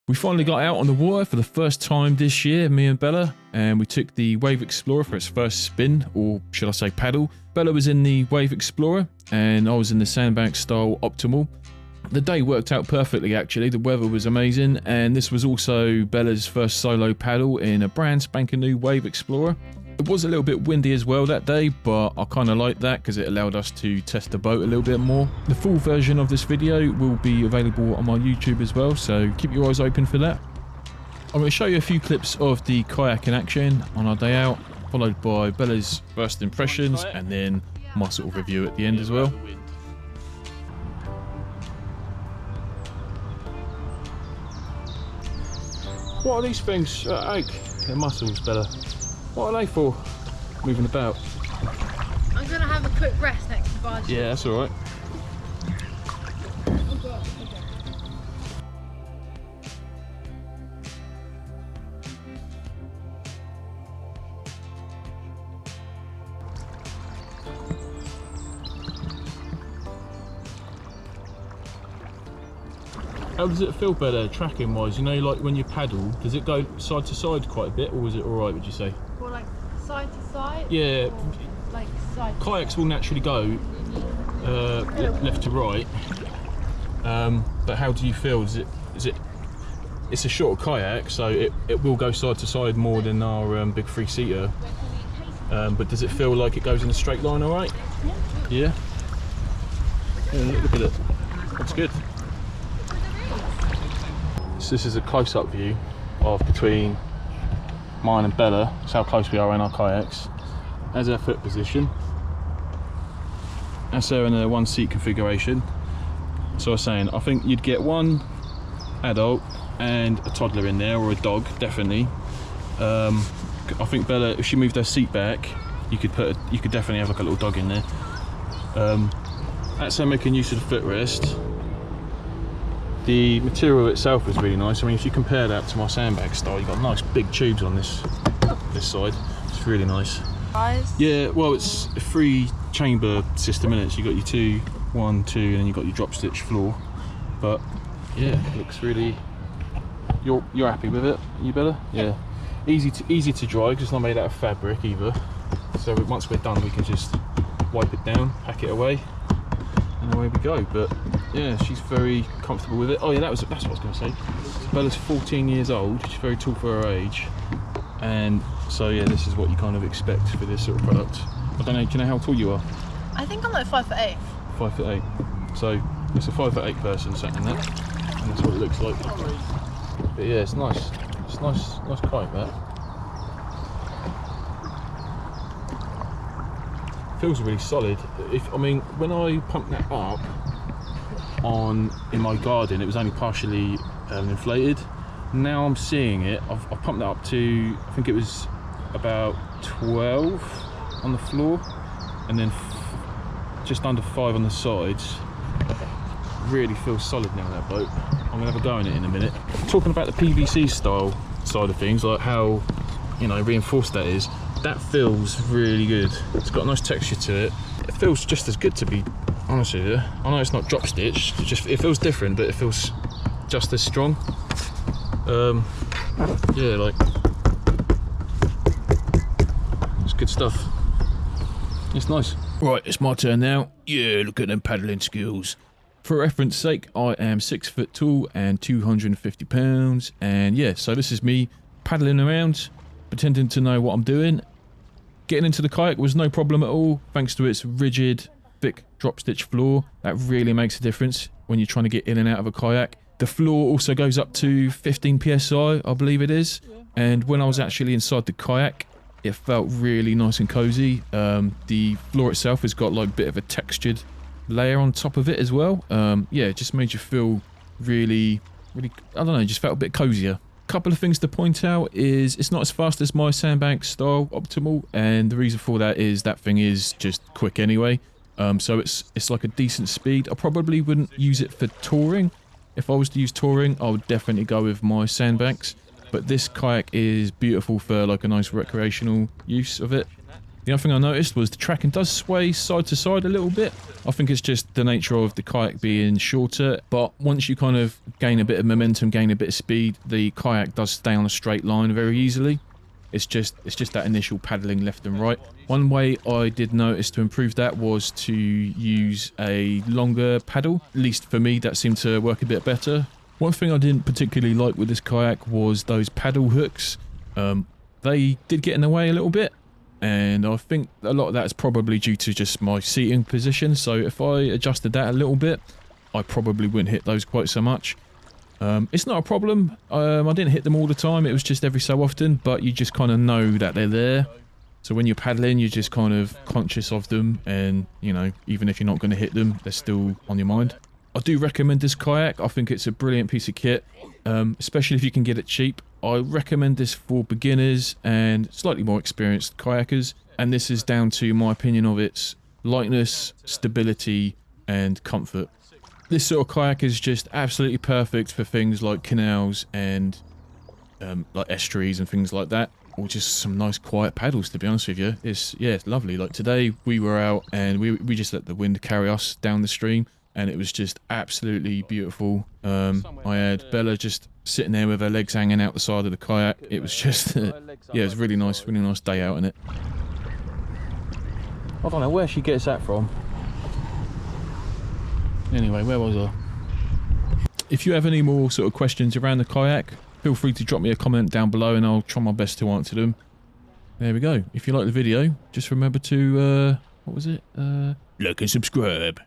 We finally got out on the water for the first time this year, me and Bella, and we took the Wave Explorer for its first spin, or should I say paddle. Bella was in the Wave Explorer, and I was in the Sandbanks style Optimal. The day worked out perfectly actually, the weather was amazing, and this was also Bella's first solo paddle in a brand spanking new Wave Explorer. It was a little bit windy as well that day, but I kind of liked that because it allowed us to test the boat a little bit more. The full version of this video will be available on my YouTube as well, so keep your eyes open for that. I'm going to show you a few clips of the kayak in action on our day out, followed by Bella's first impressions, and then my sort of review at the end as well. What are these things that ache? They're muscles, Bella. What are they for? Moving about. I'm gonna have a quick rest next to the barge. Yeah, that's alright. Oh God, okay. How does it feel better, tracking wise? You know, like when you paddle, does it go side to side quite a bit, or is it alright, would you say? Or like side to side? Yeah. Or like side to Kayaks will naturally go left to right. But how do you feel? It's a shorter kayak, so it will go side to side more than our big three-seater. But does it feel like it goes in a straight line alright? Yeah? Yeah, look at it. That's good. So this is a close-up view of between mine and Bella. That's how close we are in our kayaks. As our foot position. That's there in a one-seat configuration. So I was saying, I think you'd get one adult and a toddler in there, or a dog, definitely. I think Bella, if she moved her seat back, you could definitely have like a little dog in there. That's her making use of the footrest. The material itself is really nice. I mean, if you compare that to my sandbag style, you've got nice big tubes on this side. It's really nice. Yeah, well, it's a 3-chamber system, isn't it? So you've got your 2, 1, 2, and then you've got your drop stitch floor. But yeah, it looks really. You're happy with it? You better? Yeah. Easy to dry because it's not made out of fabric either. So once we're done, we can just wipe it down, pack it away, and away we go. But yeah, she's very comfortable with it. Oh yeah, that's what I was going to say. So Bella's 14 years old. She's very tall for her age, and so yeah, this is what you kind of expect for this sort of product. I don't know. Do you know how tall you are? I think I'm like 5'8". 5'8". So it's a 5'8" person sat in that, and that's what it looks like. But yeah, it's nice. It's nice kayak that. Feels really solid. I mean, when I pumped that up in my garden, it was only partially inflated. Now I'm seeing it. I've pumped that up to, I think it was about 12 on the floor, and then just under 5 on the sides. Really feels solid now, that boat. I'm gonna have a go in it in a minute. Talking about the PVC style side of things, like how, you know, reinforced that is, that feels really good. It's got a nice texture to it. It feels just as good, to be honest with you. I know it's not drop stitch, it feels different, but it feels just as strong. Yeah, like, it's good stuff. It's nice. Right, it's my turn now. Yeah, look at them paddling skills. For reference sake, I am 6 foot tall and 250 pounds, and yeah, so this is me paddling around, pretending to know what I'm doing. Getting into the kayak was no problem at all, thanks to its rigid, thick drop stitch floor. That really makes a difference when you're trying to get in and out of a kayak. The floor also goes up to 15 psi, I believe it is, and when I was actually inside the kayak, it felt really nice and cozy. The floor itself has got like a bit of a textured layer on top of it as well. Yeah, it just made you feel really, I don't know, just felt a bit cozier. Couple of things to point out is it's not as fast as my Sandbanks style Optimal, and the reason for that is that thing is just quick anyway. So it's like a decent speed. I probably wouldn't use it for touring. If I was to use touring, I would definitely go with my Sandbanks. But this kayak is beautiful for like a nice recreational use of it. The other thing I noticed was the tracking does sway side to side a little bit. I think it's just the nature of the kayak being shorter, but once you kind of gain a bit of momentum, gain a bit of speed, the kayak does stay on a straight line very easily. It's just that initial paddling left and right. One way I did notice to improve that was to use a longer paddle. At least for me, that seemed to work a bit better. One thing I didn't particularly like with this kayak was those paddle hooks. They did get in the way a little bit, and I think a lot of that is probably due to just my seating position. So if I adjusted that a little bit, I probably wouldn't hit those quite so much. It's not a problem. I didn't hit them all the time. It was just every so often, but you just kind of know that they're there. So when you're paddling, you're just kind of conscious of them, and you know, even if you're not going to hit them, they're still on your mind. I do recommend this kayak. I think it's a brilliant piece of kit, especially if you can get it cheap. I recommend this for beginners and slightly more experienced kayakers, and this is down to my opinion of its lightness, stability, and comfort. This sort of kayak is just absolutely perfect for things like canals and like estuaries and things like that, or just some nice quiet paddles, to be honest with you. It's lovely. Like today we were out and we just let the wind carry us down the stream, and it was just absolutely beautiful. I had Bella just sitting there with her legs hanging out the side of the kayak. It was just yeah, it was really nice day out in it. I don't know where she gets that from. Anyway, where was I? If you have any more sort of questions around the kayak, feel free to drop me a comment down below and I'll try my best to answer them. There we go. If you like the video, just remember to, what was it? Like and subscribe.